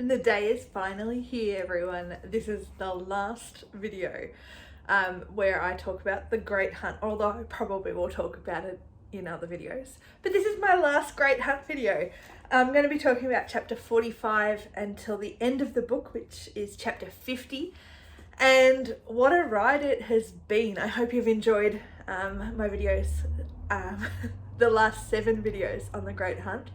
And the day is finally here, everyone. This is the last video where I talk about the Great Hunt, although I probably will talk about it in other videos. But this is my last Great Hunt video. I'm going to be talking about chapter 45 until the end of the book, which is chapter 50. And what a ride it has been. I hope you've enjoyed my videos, the last 7 videos on the Great Hunt.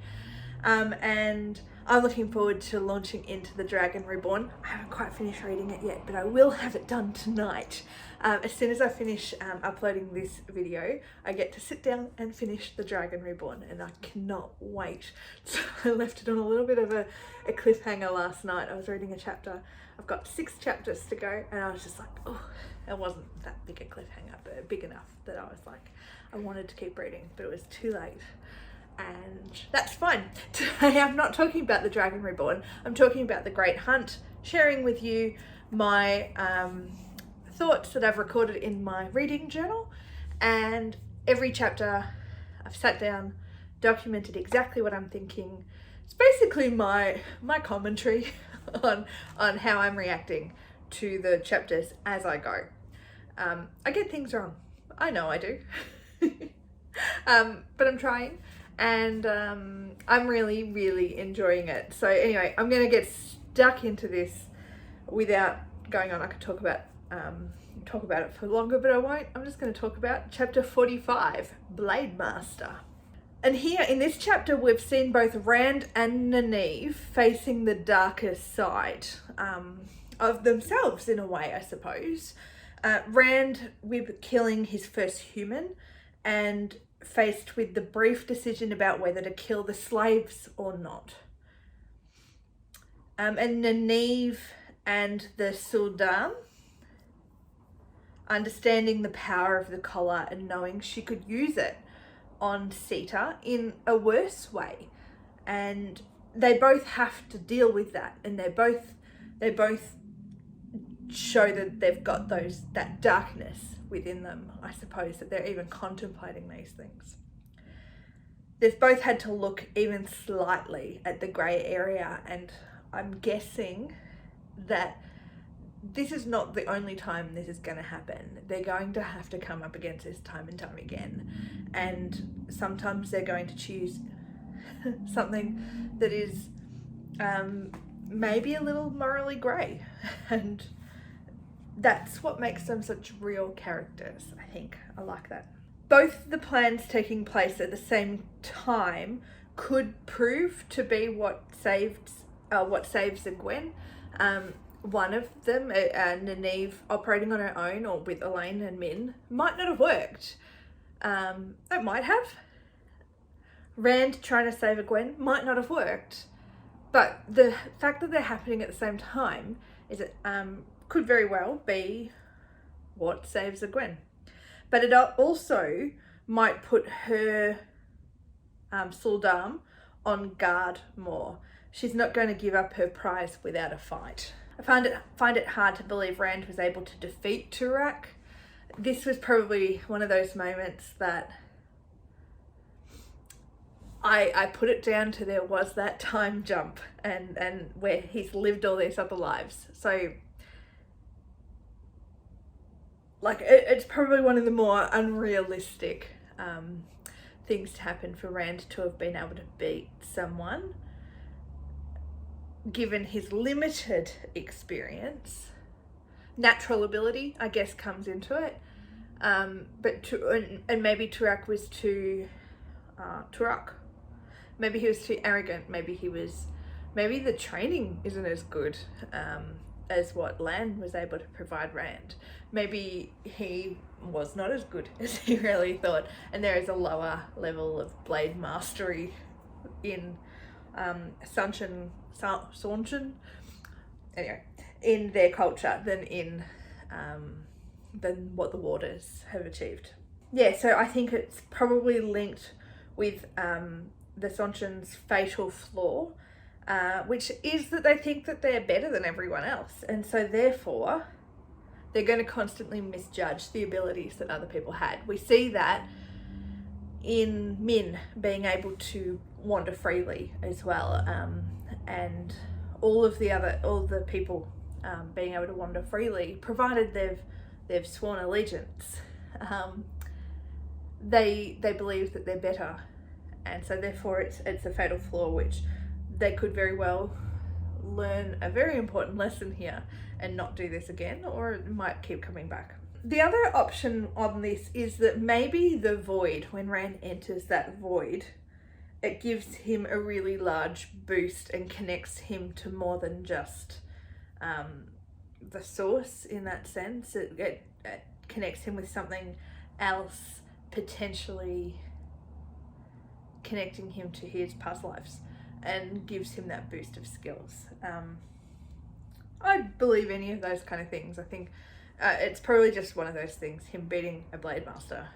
And I'm looking forward to launching into the Dragon Reborn. I haven't quite finished reading it yet, but I will have it done tonight. As soon as I finish uploading this video, I get to sit down and finish the Dragon Reborn, and I cannot wait. So I left it on a little bit of a cliffhanger last night. I was reading a chapter. I've got 6 chapters to go, and I was just like, oh, it wasn't that big a cliffhanger, but big enough that I was like, I wanted to keep reading, but it was too late. And that's fine. Today I'm not talking about the Dragon Reborn. I'm talking about the Great Hunt, sharing with you my thoughts that I've recorded in my reading journal. And every chapter I've sat down, documented exactly what I'm thinking. It's basically my commentary on how I'm reacting to the chapters as I go. I get things wrong. I know I do. But I'm trying. And I'm really enjoying it. So anyway, I'm going to get stuck into this without going on. I could talk about it for longer, but I won't. I'm just going to talk about chapter 45, Blade Master. And here in this chapter, we've seen both Rand and Nynaeve facing the darker side of themselves in a way, I suppose. Rand with killing his first human, and faced with the brief decision about whether to kill the slaves or not. And Nynaeve and the Sul'dam, understanding the power of the collar and knowing she could use it on Sita in a worse way. And they both have to deal with that, and they both show that they've got that darkness within them, I suppose, that they're even contemplating these things. They've both had to look even slightly at the grey area, and I'm guessing that this is not the only time this is going to happen. They're going to have to come up against this time and time again, and sometimes they're going to choose something that is maybe a little morally grey, and that's what makes them such real characters, I think. I like that. Both the plans taking place at the same time could prove to be what saves Egwene. One of them, Nynaeve, operating on her own or with Elaine and Min, might not have worked. It might have. Rand trying to save Egwene might not have worked. But the fact that they're happening at the same time is it could very well be what saves Egwene. But it also might put her Sul'dam on guard more. She's not going to give up her prize without a fight. I find it hard to believe Rand was able to defeat Turak. This was probably one of those moments that I put it down to there was that time jump and where he's lived all these other lives. So like it's probably one of the more unrealistic things to happen for Rand to have been able to beat someone, given his limited experience. Natural ability, I guess, comes into it, but and maybe Turak was too Turak. Maybe he was too arrogant. Maybe the training isn't as good as what Lan was able to provide Rand. Maybe he was not as good as he really thought, and there is a lower level of blade mastery in Sanchin, anyway, in their culture than what the Waters have achieved. Yeah, so I think it's probably linked with the Sanchin's fatal flaw, which is that they think that they're better than everyone else, and so therefore they're going to constantly misjudge the abilities that other people had. We see that in Min being able to wander freely as well, and all the people being able to wander freely, provided they've sworn allegiance. They believe that they're better, and so therefore it's a fatal flaw, which they could very well learn a very important lesson here and not do this again, or it might keep coming back. The other option on this is that maybe the void, when Rand enters that void, it gives him a really large boost and connects him to more than just the source in that sense. It connects him with something else, potentially connecting him to his past lives, and gives him that boost of skills. I believe any of those kind of things. I think it's probably just one of those things, him beating a Blade Master.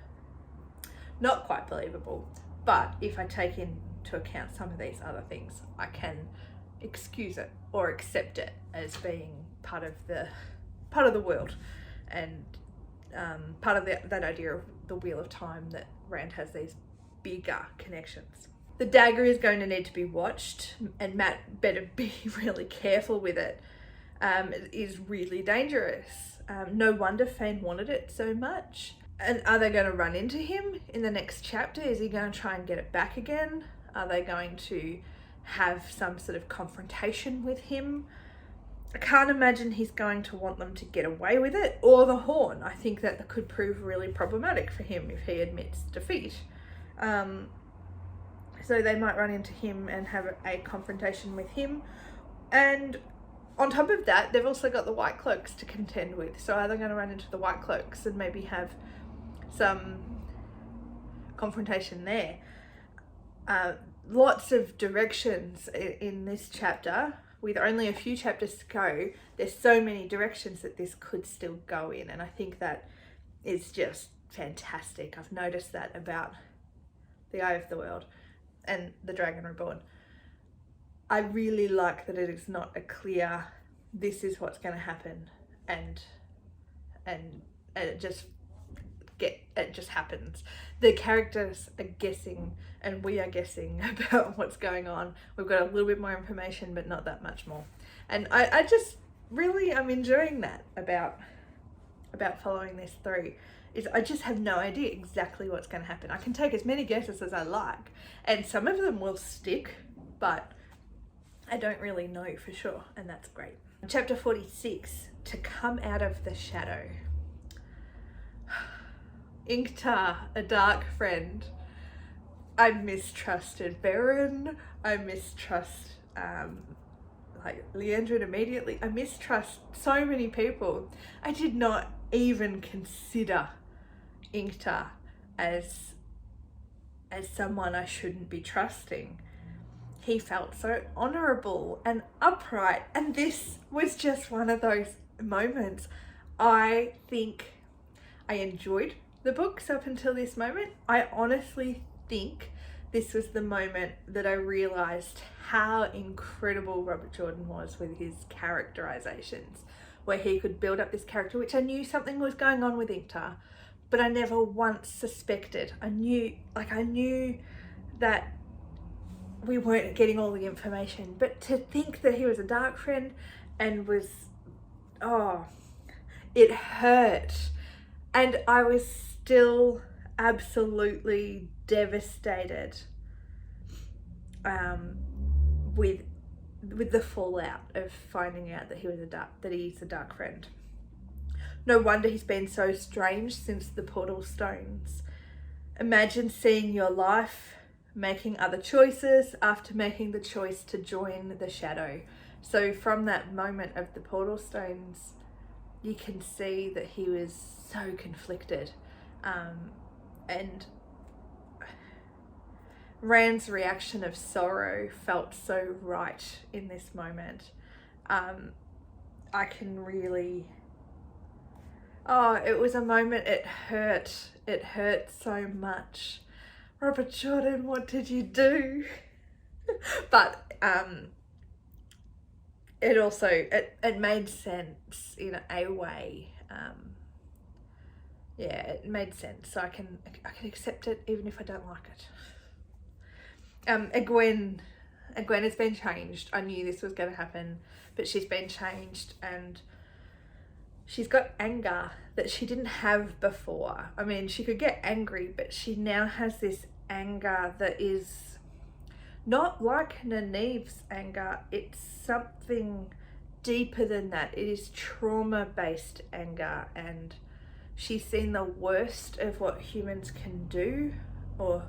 Not quite believable, but if I take into account some of these other things, I can excuse it or accept it as being part of the world, and part of that idea of the Wheel of Time, that Rand has these bigger connections. The dagger is going to need to be watched, and Matt better be really careful with it. It is really dangerous. No wonder Fane wanted it so much. And are they going to run into him in the next chapter? Is he going to try and get it back again? Are they going to have some sort of confrontation with him? I can't imagine he's going to want them to get away with it, or the horn. I think that could prove really problematic for him if he admits defeat. So they might run into him and have a confrontation with him. And on top of that, they've also got the White Cloaks to contend with. So are they going to run into the White Cloaks and maybe have some confrontation there? Lots of directions in this chapter. With only a few chapters to go, there's so many directions that this could still go in, and I think that is just fantastic. I've noticed that about The Eye of the World and the Dragon Reborn. I really like that it is not a clear, this is what's going to happen, and it just happens. The characters are guessing, and we are guessing about what's going on. We've got a little bit more information, but not that much more. And I just really, I'm enjoying that about following this through. Is I just have no idea exactly what's going to happen. I can take as many guesses as I like, and some of them will stick, but I don't really know for sure, and that's great. Chapter 46, To Come Out of the Shadow. Inktar, a dark friend. I mistrusted Beren. I mistrust Leandrin immediately. I mistrust so many people. I did not even consider Inktar as someone I shouldn't be trusting. He felt so honourable and upright, and this was just one of those moments. I think I enjoyed the books up until this moment. I honestly think this was the moment that I realised how incredible Robert Jordan was with his characterizations, where he could build up this character, which I knew something was going on with Inktar, but I never once suspected. I knew that we weren't getting all the information, but to think that he was a dark friend and was, it hurt. And I was still absolutely devastated with the fallout of finding out that he's a dark friend. No wonder he's been so strange since the portal stones. Imagine seeing your life, making other choices after making the choice to join the shadow. So from that moment of the portal stones, you can see that he was so conflicted. And Rand's reaction of sorrow felt so right in this moment. I can really... it was a moment, it hurt. It hurt so much. Robert Jordan, what did you do? But it also, it made sense in a way. It made sense, so I can accept it even if I don't like it. Egwene, And Gwen has been changed. I knew this was going to happen, but she's been changed, and she's got anger that she didn't have before. I mean, she could get angry, but she now has this anger that is not like Nynaeve's anger. It's something deeper than that. It is trauma-based anger, and she's seen the worst of what humans can do, or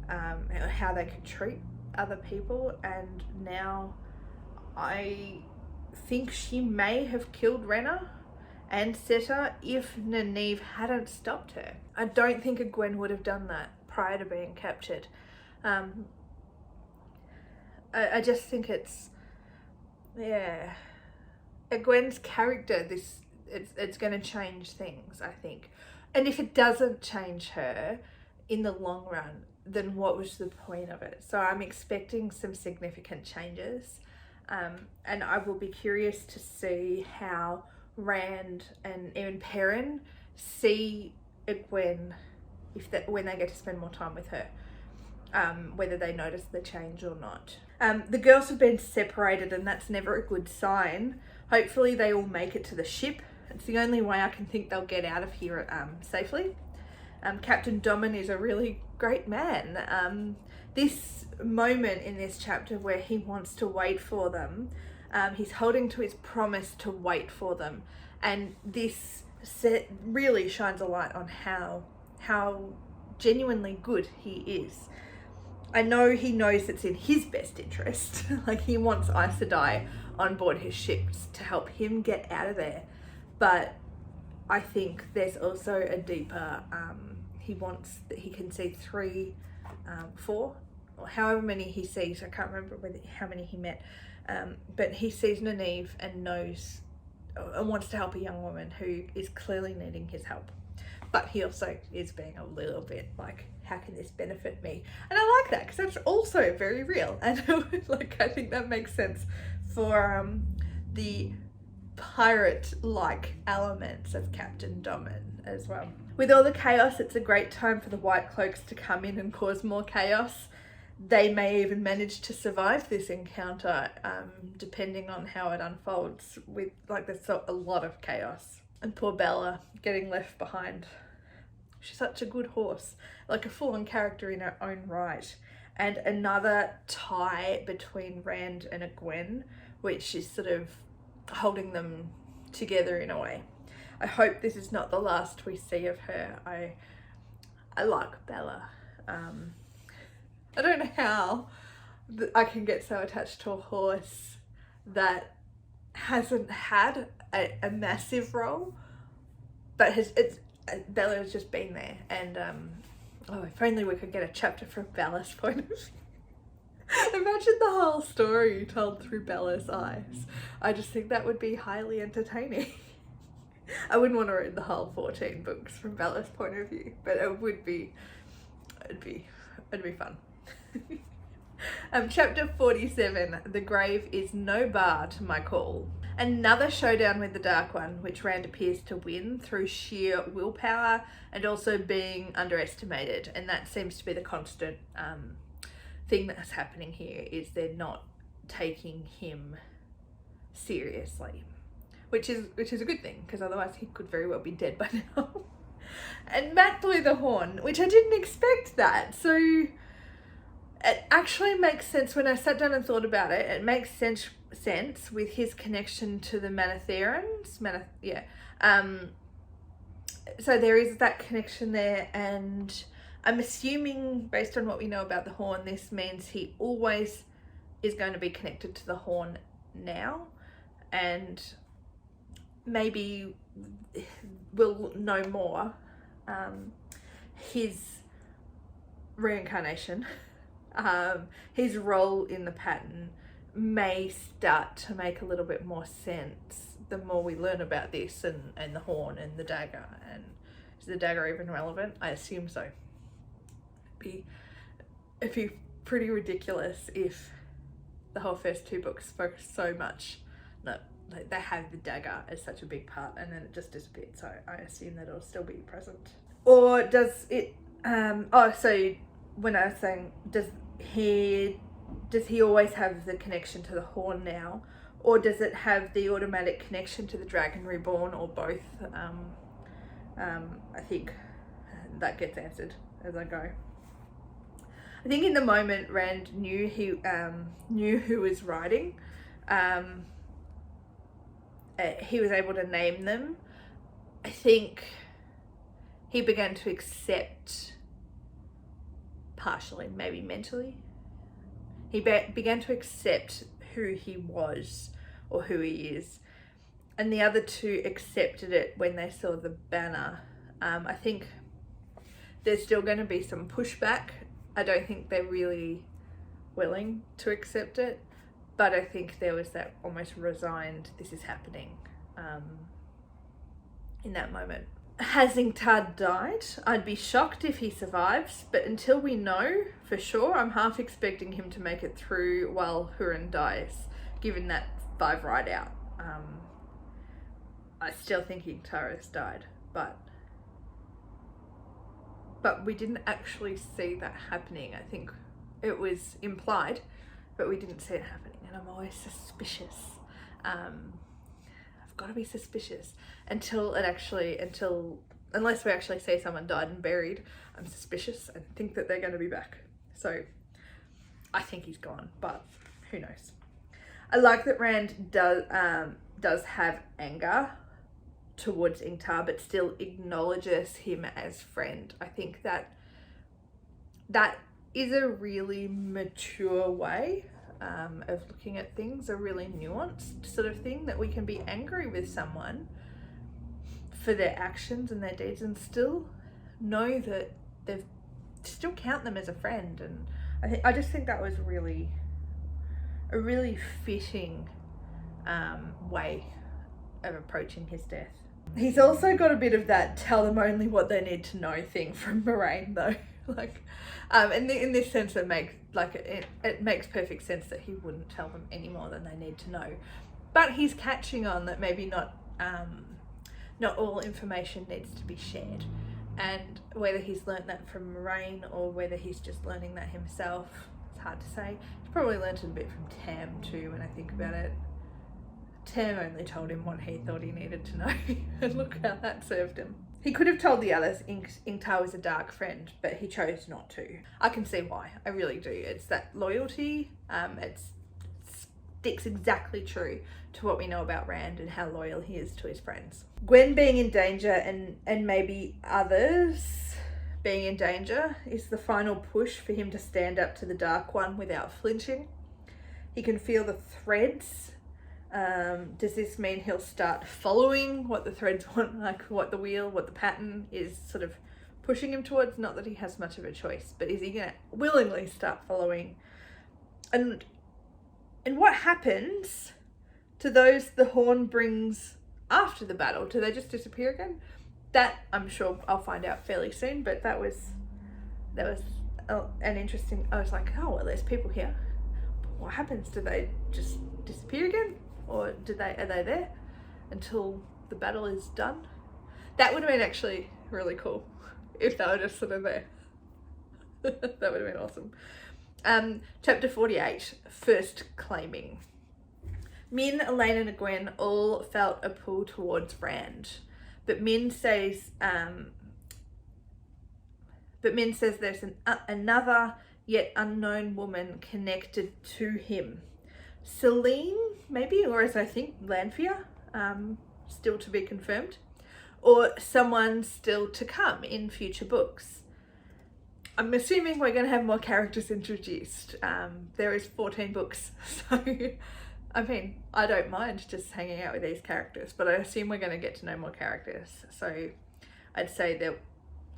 how they can treat other people, and now I think she may have killed Rhaena and Seta if Nynaeve hadn't stopped her. I don't think a Gwen would have done that prior to being captured. I just think it's, yeah, a Gwen's character, it's going to change things, I think. And if it doesn't change her in the long run, then what was the point of it? So I'm expecting some significant changes, and I will be curious to see how Rand and even Perrin see a Gwen when they get to spend more time with her, whether they notice the change or not. The girls have been separated, and that's never a good sign. Hopefully they all make it to the ship. It's the only way I can think they'll get out of here safely. Captain Domin is a really great man. This moment in this chapter where he wants to wait for them, he's holding to his promise to wait for them, and this set really shines a light on how genuinely good he is. I know he knows it's in his best interest. Like, he wants Aes Sedai on board his ships to help him get out of there, but I think there's also a deeper, he wants that he can see 3, 4, or however many he sees. I can't remember how many he met, but he sees Nynaeve and knows and wants to help a young woman who is clearly needing his help. But he also is being a little bit like, how can this benefit me? And I like that, because that's also very real. And like, I think that makes sense for the pirate-like elements of Captain Domin as well. With all the chaos, it's a great time for the White Cloaks to come in and cause more chaos. They may even manage to survive this encounter, depending on how it unfolds. With, like, there's a lot of chaos. And poor Bella getting left behind. She's such a good horse, like a full-on character in her own right. And another tie between Rand and a Gwen, which is sort of holding them together in a way. I hope this is not the last we see of her. I like Bella. I don't know how I can get so attached to a horse that hasn't had a massive role, but Bella has just been there. And if only we could get a chapter from Bella's point of view. Imagine the whole story told through Bella's eyes. I just think that would be highly entertaining. I wouldn't want to read the whole 14 books from Bella's point of view, but it'd be fun. Chapter 47, The Grave is no bar to my call. Another showdown with the Dark One, which Rand appears to win through sheer willpower and also being underestimated. And that seems to be the constant thing that's happening here, is they're not taking him seriously, which is a good thing, because otherwise he could very well be dead by now. And Matt blew the horn, which I didn't expect that. So it actually makes sense when I sat down and thought about it. It makes sense with his connection to the Manatherans. So there is that connection there, and I'm assuming, based on what we know about the Horn, this means he always is going to be connected to the Horn now, and maybe we'll know more. His reincarnation, his role in the pattern may start to make a little bit more sense the more we learn about this and the Horn and the dagger. And is the dagger even relevant? I assume so. It'd be pretty ridiculous if the whole first 2 books focus so much that they have the dagger as such a big part and then it just disappeared. So I assume that it'll still be present. Or does it, so when I was saying, does he does he always have the connection to the horn now, or does it have the automatic connection to the Dragon Reborn, or both? I think that gets answered as I go. I think in the moment Rand knew who was riding. He was able to name them. I think he began to accept, partially, maybe mentally, he began to accept who he was or who he is. And the other two accepted it when they saw the banner. I think there's still going to be some pushback. I don't think they're really willing to accept it, but I think there was that almost resigned, this is happening, in that moment. Has Ingtar died? I'd be shocked if he survives, but until we know for sure, I'm half expecting him to make it through while Hurin dies, given that 5 ride out. I still think Ingtar has died, but we didn't actually see that happening. I think it was implied, but we didn't see it happening, and I'm always suspicious. I've got to be suspicious unless we actually see someone died and buried. I'm suspicious and think that they're going to be back. So I think he's gone, but who knows? I like that Rand does have anger towards Ingtar, but still acknowledges him as friend. I think that is a really mature way of looking at things, a really nuanced sort of thing, that we can be angry with someone for their actions and their deeds and still know that they've still count them as a friend. And I just think that was a really fitting way of approaching his death. He's also got a bit of that tell them only what they need to know thing from Moraine, though. In this sense, it makes perfect sense that he wouldn't tell them any more than they need to know. But he's catching on that maybe not all information needs to be shared, and whether he's learnt that from Moraine or whether he's just learning that himself, it's hard to say. He's probably learnt it a bit from Tam too, when I think about it. Tam only told him what he thought he needed to know, and look how that served him. He could have told the others Ingtar was a dark friend, but he chose not to. I can see why, I really do. It's that loyalty, it sticks exactly true to what we know about Rand and how loyal he is to his friends. Gwen being in danger and maybe others being in danger is the final push for him to stand up to the Dark One without flinching. He can feel the threads. Does this mean he'll start following what the threads want, like what the pattern is sort of pushing him towards? Not that he has much of a choice, but is he going to willingly start following? And what happens to those the horn brings after the battle? Do they just disappear again? That I'm sure I'll find out fairly soon, but that was an interesting, I was like, oh, well, there's people here. But what happens? Do they just disappear again? Or are they there until the battle is done? That would have been actually really cool if they were just sort of there. That would have been awesome. Chapter 48, First Claiming. Min, Elaine and Gwen all felt a pull towards Rand, but Min says there's another yet unknown woman connected to him. Celine, maybe, or as I think, Lanfear, still to be confirmed, or someone still to come in future books. I'm assuming we're going to have more characters introduced. There is 14 books, so I mean, I don't mind just hanging out with these characters, but I assume we're going to get to know more characters, so I'd say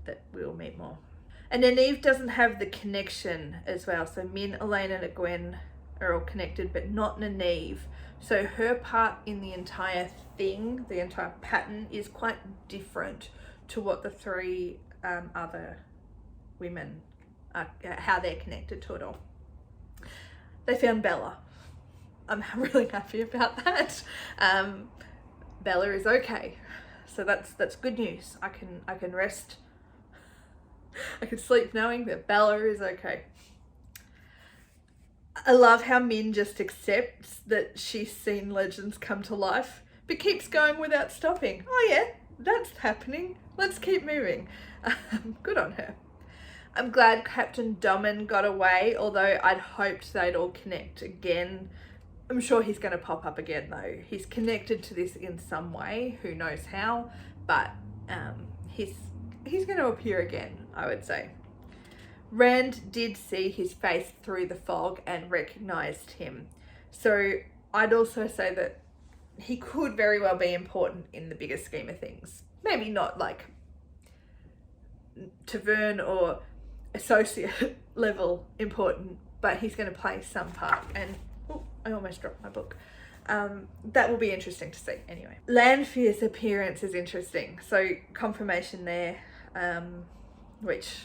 that we'll meet more. And Nynaeve doesn't have the connection as well, so Min, Elaine and Gwen are all connected, but not Nynaeve. So her part in the entire thing, the entire pattern, is quite different to what the 3 other women are, how they're connected to it all. They found Bella. I'm really happy about that. Bella is okay, so that's good news. I can rest. I can sleep knowing that Bella is okay. I love how Min just accepts that she's seen legends come to life, but keeps going without stopping. Oh yeah, that's happening. Let's keep moving. Good on her. I'm glad Captain Domin got away, although I'd hoped they'd all connect again. I'm sure he's going to pop up again though. He's connected to this in some way, who knows how, but he's going to appear again, I would say. Rand did see his face through the fog and recognised him. So I'd also say that he could very well be important in the bigger scheme of things. Maybe not like Tavern or associate level important, but he's going to play some part. And I almost dropped my book. That will be interesting to see anyway. Lanfear's appearance is interesting. So confirmation there, which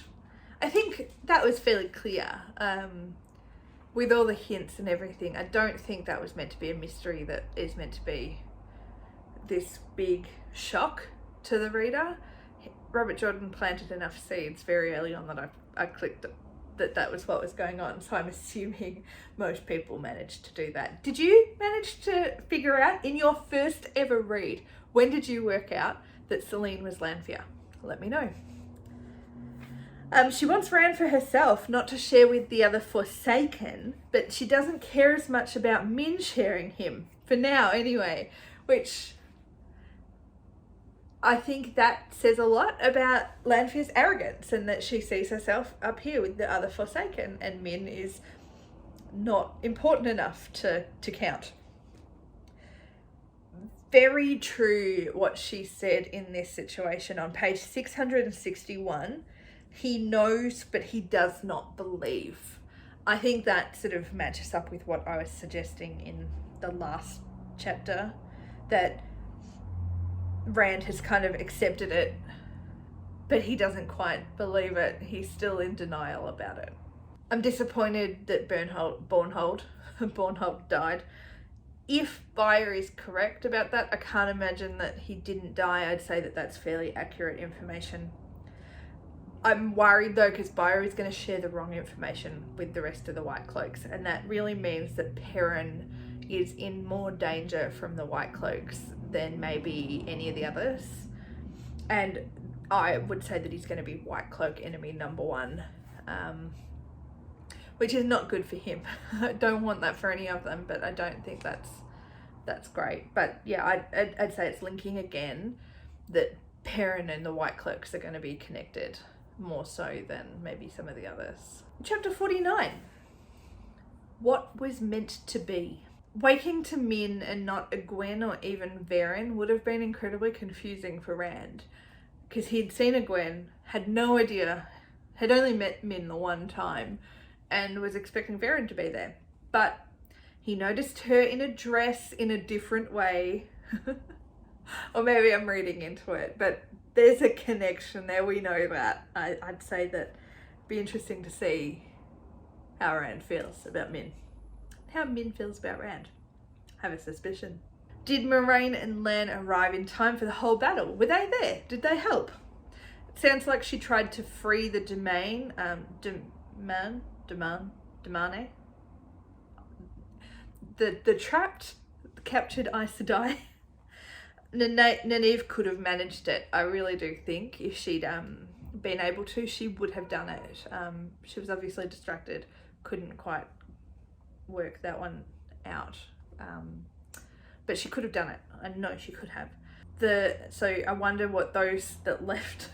I think that was fairly clear. With all the hints and everything, I don't think that was meant to be a mystery that is meant to be this big shock to the reader. Robert Jordan planted enough seeds very early on that I clicked that was what was going on. So I'm assuming most people managed to do that. Did you manage to figure out in your first ever read, when did you work out that Selene was Lanfear? Let me know. She wants Rand for herself, not to share with the other Forsaken, but she doesn't care as much about Min sharing him, for now anyway, which I think that says a lot about Lanfear's arrogance, and that she sees herself up here with the other Forsaken, and Min is not important enough to count. Very true what she said in this situation on page 661. He knows, but he does not believe. I think that sort of matches up with what I was suggesting in the last chapter, that Rand has kind of accepted it, but he doesn't quite believe it. He's still in denial about it. I'm disappointed that Bornhold died. If Bayer is correct about that, I can't imagine that he didn't die. I'd say that that's fairly accurate information. I'm worried though, because Bayer is going to share the wrong information with the rest of the White Cloaks, and that really means that Perrin is in more danger from the White Cloaks than maybe any of the others. And I would say that he's going to be White Cloak enemy number one, which is not good for him. I don't want that for any of them, but I don't think that's great. But yeah, I'd say it's linking again that Perrin and the White Cloaks are going to be connected more so than maybe some of the others. Chapter 49. What was meant to be? Waking to Min and not Egwene or even Varen would have been incredibly confusing for Rand, because he'd seen Egwene, had no idea, had only met Min the one time, and was expecting Varen to be there. But he noticed her in a dress in a different way. Or maybe I'm reading into it, but there's a connection there, we know that. I'd say that it'd be interesting to see how Rand feels about Min. How Min feels about Rand. I have a suspicion. Did Moraine and Lan arrive in time for the whole battle? Were they there? Did they help? It sounds like she tried to free the domain, Damane? The trapped, captured Aes Sedai. Nynaeve could have managed it. I really do think if she'd been able to, she would have done it. She was obviously distracted, couldn't quite work that one out, but she could have done it. I know she could have. So I wonder what those that left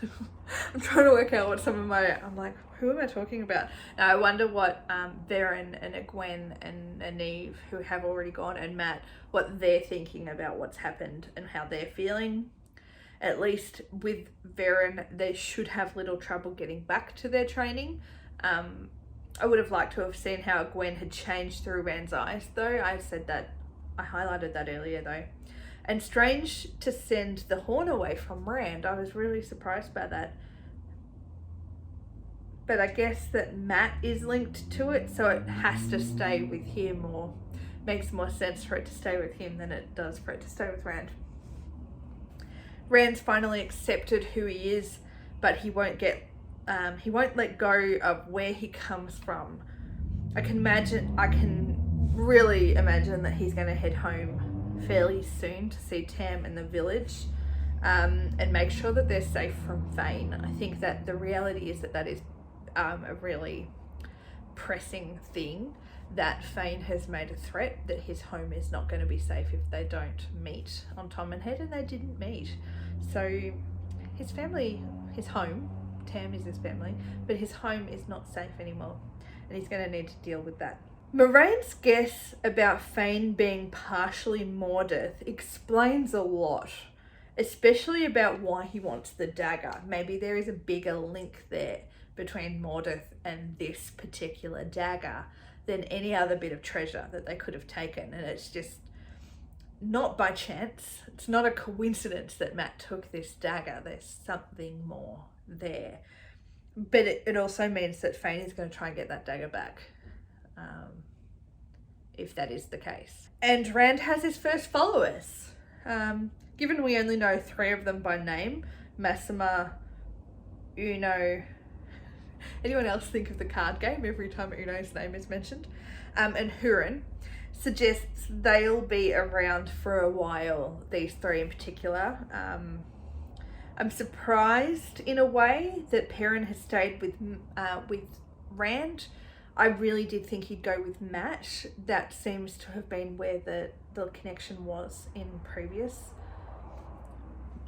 I'm trying to work out what some of my, I'm like, who am I talking about? Now, I wonder what Varen and Egwene and Nynaeve, who have already gone, and Mat, what they're thinking about what's happened and how they're feeling. At least with Varen, they should have little trouble getting back to their training. I would have liked to have seen how Egwene had changed through Rand's eyes, though. I highlighted that earlier though. And strange to send the horn away from Rand. I was really surprised by that. But I guess that Mat is linked to it, so it has to stay with him, or makes more sense for it to stay with him than it does for it to stay with Rand. Rand's finally accepted who he is, but he won't let go of where he comes from. I can really imagine that he's going to head home fairly soon to see Tam in the village, and make sure that they're safe from Fane. I think that the reality is that is a really pressing thing, that Fane has made a threat that his home is not going to be safe if they don't meet on Tom and Head, and they didn't meet. So his family, his home, Tam is his family, but his home is not safe anymore, and he's going to need to deal with that. Moraine's guess about Fane being partially Mordeth explains a lot, especially about why he wants the dagger. Maybe there is a bigger link there between Mordeth and this particular dagger than any other bit of treasure that they could have taken, and it's just not by chance. It's not a coincidence that Matt took this dagger. There's something more there. But it also means that Fane is going to try and get that dagger back, if that is the case. And Rand has his first followers. Given we only know 3 of them by name, Massima, Uno, anyone else think of the card game every time Uno's name is mentioned, and Huron, suggests they'll be around for a while, these 3 in particular. I'm surprised in a way that Perrin has stayed with Rand. I really did think he'd go with Matt. That seems to have been where the connection was in previous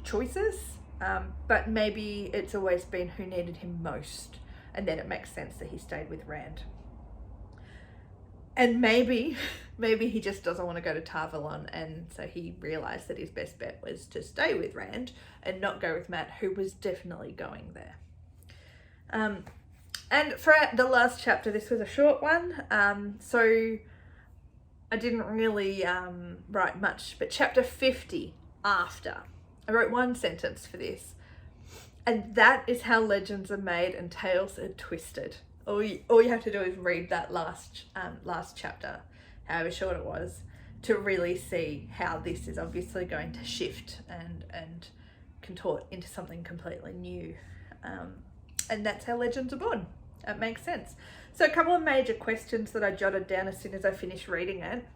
choices, but maybe it's always been who needed him most, and then it makes sense that he stayed with Rand. And maybe he just doesn't want to go to Tarvalon, and so he realised that his best bet was to stay with Rand and not go with Matt, who was definitely going there. And for the last chapter, this was a short one, so I didn't really write much, but chapter 50, after. I wrote 1 sentence for this, and that is how legends are made and tales are twisted. All you have to do is read that last chapter, however short it was, to really see how this is obviously going to shift and contort into something completely new. And that's how legends are born. It makes sense. So a couple of major questions that I jotted down as soon as I finished reading it.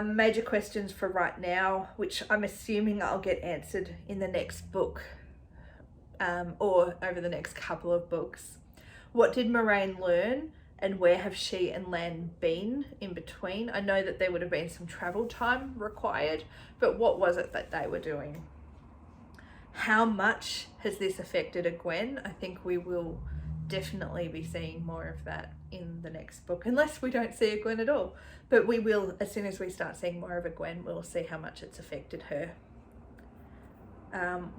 Major questions for right now, which I'm assuming I'll get answered in the next book, or over the next couple of books. What did Moraine learn, and where have she and Lan been in between? I know that there would have been some travel time required, but what was it that they were doing? How much has this affected Egwene? I think we will definitely be seeing more of that in the next book, unless we don't see Egwene at all. But we will, as soon as we start seeing more of Egwene, we'll see how much it's affected her.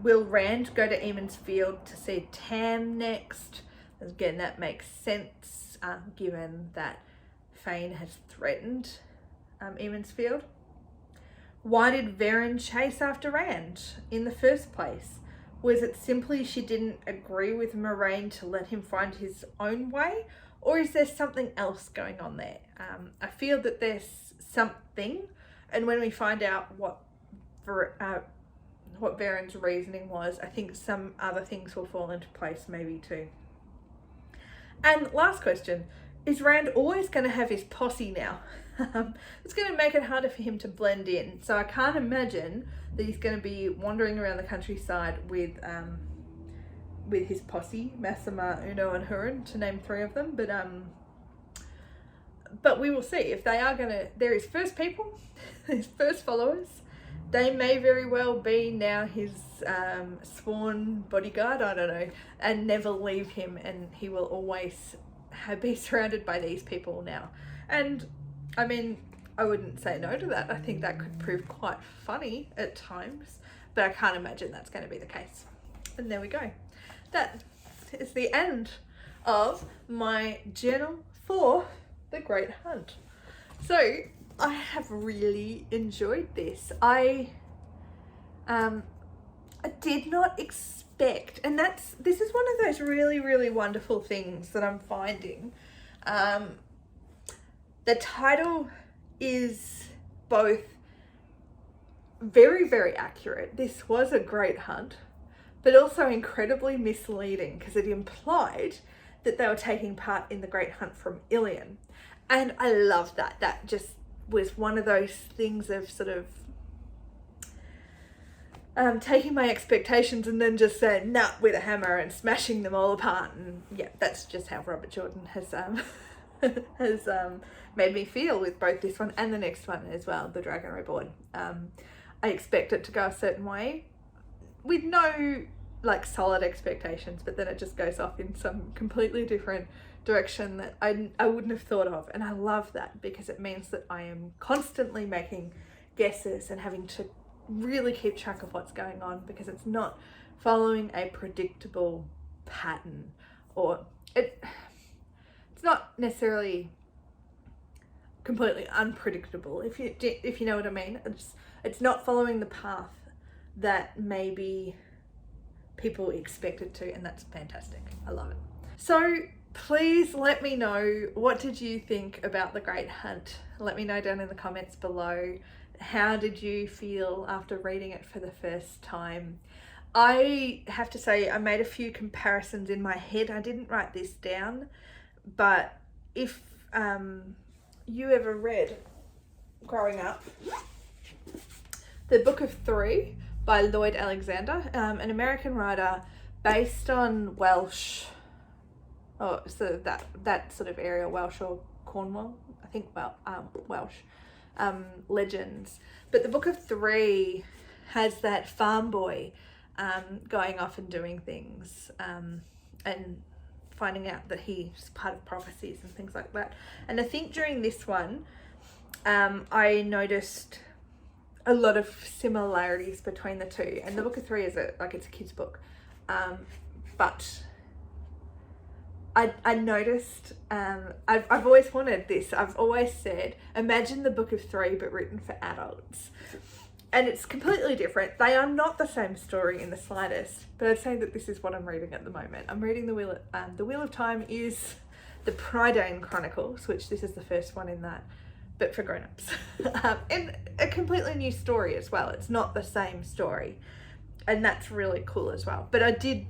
Will Rand go to Eamon's Field to see Tam next? Again, that makes sense, given that Fane has threatened Eamon's Field. Why did Varen chase after Rand in the first place? Was it simply she didn't agree with Moraine to let him find his own way? Or is there something else going on there? I feel that there's something, and when we find out what Varen's reasoning was, I think some other things will fall into place maybe too. And last question, is Rand always going to have his posse now? It's going to make it harder for him to blend in. So I can't imagine that he's going to be wandering around the countryside with his posse, Massima, Uno and Huron, to name 3 of them. But we will see. If they are going to, they're his first people, his first followers. They may very well be now his sworn bodyguard, I don't know, and never leave him, and he will always be surrounded by these people now. And I mean, I wouldn't say no to that. I think that could prove quite funny at times, but I can't imagine that's going to be the case. And there we go. That is the end of my journal for The Great Hunt. So I have really enjoyed this. I did not expect, and this is one of those really, really wonderful things that I'm finding. The title is both very, very accurate. This was a great hunt, but also incredibly misleading, because it implied that they were taking part in the Great Hunt from Ilion. And I love that. That just was one of those things of sort of taking my expectations and then just saying nah with a hammer and smashing them all apart. And yeah, that's just how Robert Jordan has has made me feel with both this one and the next one as well, the Dragon Reborn. I expect it to go a certain way with no like solid expectations, but then it just goes off in some completely different direction that I wouldn't have thought of. And I love that because it means that I am constantly making guesses and having to really keep track of what's going on, because it's not following a predictable pattern, or it's not necessarily completely unpredictable, if you know what I mean. It's not following the path that maybe people expect it to, and that's fantastic. I love it. So please let me know, what did you think about The Great Hunt? Let me know down in the comments below. How did you feel after reading it for the first time? I have to say I made a few comparisons in my head. I didn't write this down, but if you ever read growing up The Book of Three by Lloyd Alexander, an American writer based on Welsh, so that sort of area, Welsh or Cornwall, I think, Welsh legends. But The Book of Three has that farm boy going off and doing things and finding out that he's part of prophecies and things like that. And I think during this one I noticed a lot of similarities between the two. And The Book of Three is it's a kid's book, but I noticed, I've always wanted this. I've always said, imagine The Book of Three but written for adults. And it's completely different. They are not the same story in the slightest, but I'd say that this is what I'm reading at the moment. I'm reading The Wheel of Time is the Prydain Chronicles, which this is the first one in that, but for grown-ups. And a completely new story as well. It's not the same story, and that's really cool as well. But I did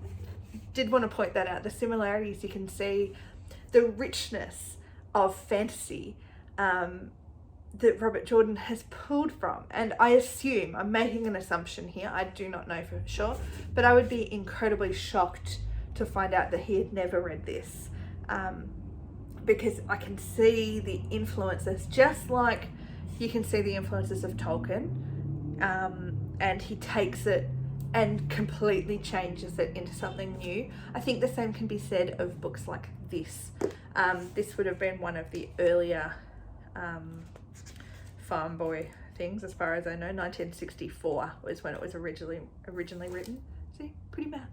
want to point that out, the similarities. You can see the richness of fantasy that Robert Jordan has pulled from. And I assume, I'm making an assumption here, I do not know for sure, but I would be incredibly shocked to find out that he had never read this, because I can see the influences, just like you can see the influences of Tolkien, and he takes it and completely changes it into something new. I think the same can be said of books like this. This would have been one of the earlier farm boy things, as far as I know. 1964 was when it was originally written. See, pretty map.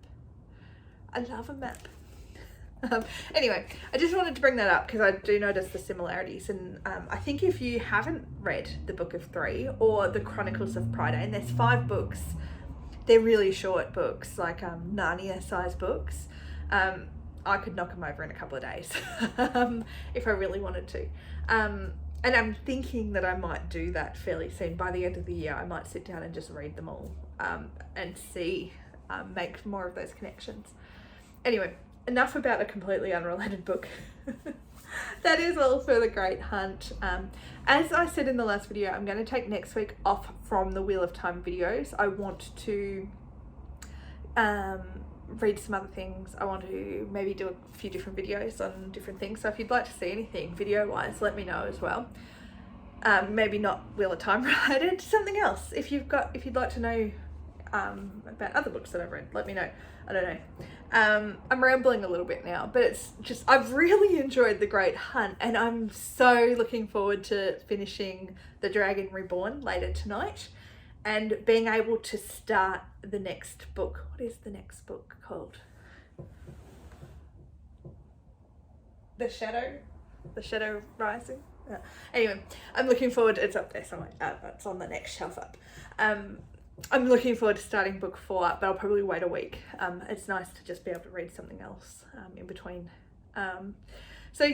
I love a map. Anyway, I just wanted to bring that up because I do notice the similarities. And I think if you haven't read The Book of Three or The Chronicles of Prydain, there's 5 books. They're really short books, like Narnia size books. I could knock them over in a couple of days if I really wanted to. And I'm thinking that I might do that fairly soon. By the end of the year, I might sit down and just read them all and see, make more of those connections. Anyway, enough about a completely unrelated book. That is all for The Great Hunt. As I said in the last video, I'm going to take next week off from the Wheel of Time videos. I want to read some other things. I want to maybe do a few different videos on different things. So if you'd like to see anything video wise, let me know as well. Maybe not Wheel of Time related, something else. If you'd like to know about other books that I've read, let me know. I don't know. I'm rambling a little bit now, but it's just, I've really enjoyed The Great Hunt, and I'm so looking forward to finishing The Dragon Reborn later tonight and being able to start the next book. What is the next book called? The Shadow Rising? Anyway, I'm looking forward, it's up there somewhere, it's on the next shelf up. I'm looking forward to starting book 4, but I'll probably wait a week. It's nice to just be able to read something else in between. So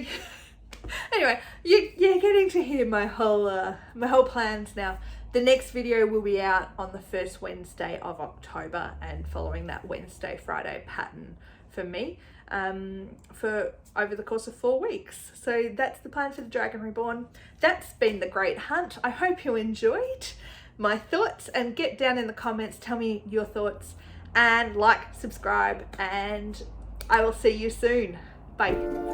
anyway, you're getting to hear my whole plans now. The next video will be out on the first Wednesday of October, and following that Wednesday, Friday pattern for me for over the course of 4 weeks. So that's the plan for the Dragon Reborn. That's been the great hunt. I hope you enjoyed my thoughts, and get down in the comments, tell me your thoughts, and like, subscribe, and I will see you soon. Bye.